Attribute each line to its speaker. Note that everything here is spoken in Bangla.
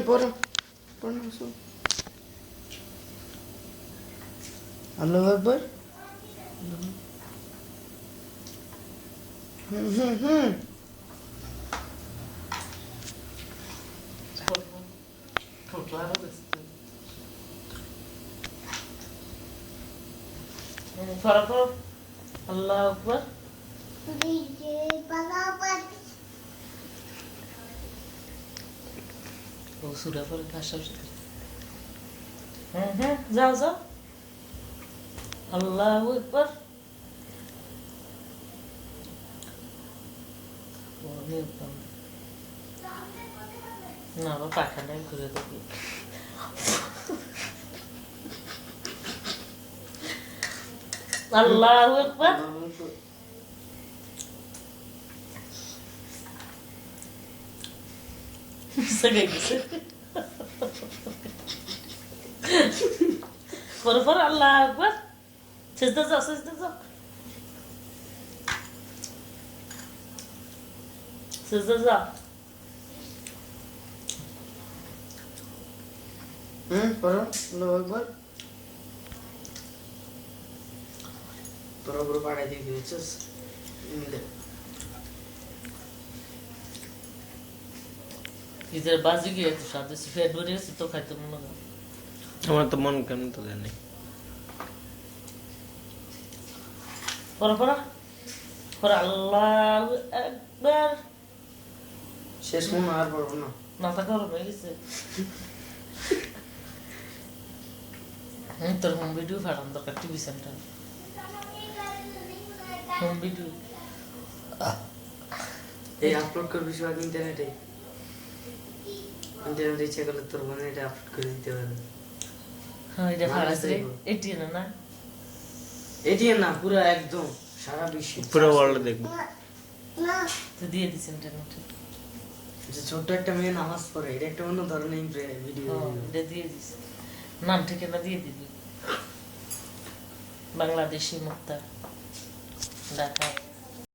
Speaker 1: পড়ো পড়ো শোন আল্লাহু আকবার
Speaker 2: আল্লাহ আকবার ও সূরা পড়ে ভাষা যাও যাও আল্লাহু আকবার না বা পাখানায় ঘুরে দেখি আল্লাহু আকবার সগে গেছে পর আল্লাহু আকবার সিজদা যাও সিজদা যাও
Speaker 1: পড়ো আল্লাহু আকবার তোরা পুরো পাড়ায় দিয়ে দিয়েছিস মিলে
Speaker 2: ইদের বাজি গিয়ে তো সাথে ফের ধরে এসে তো খাইতে মনে হয়
Speaker 3: আমার তো মন কেমন তো জানি
Speaker 2: পর আল্লাহু আকবার
Speaker 1: শেষ মনে আর পড়বো না
Speaker 2: মাথা গরম হয়ে গেছে তোর হোম ভিডিও ফাটান দরকার টিভি সেন্টার হোম ভিডিও
Speaker 1: এই আপলোড করবি সব ইন্টারনেটে ইচ্ছা করলে তোর মনে এটা আপলোড করে দিতে পারে
Speaker 2: হ্যাঁ এটা ফাটাছে এটি না
Speaker 1: এটি না পুরো একদম সারা বিশ্বে
Speaker 3: পুরো ওয়ার্ল্ড দেখবো
Speaker 2: তো দিয়ে দিস ইন্টারনেটে
Speaker 1: যে ছোট্ট একটা মেয়ে নামাজ পড়ে এটা একটা অন্য ধরনের ভিডিও
Speaker 2: এটা দিয়ে দিস নাম ঠিকানা দিয়ে দিবি বাংলাদেশি মুক্তা ঢাকা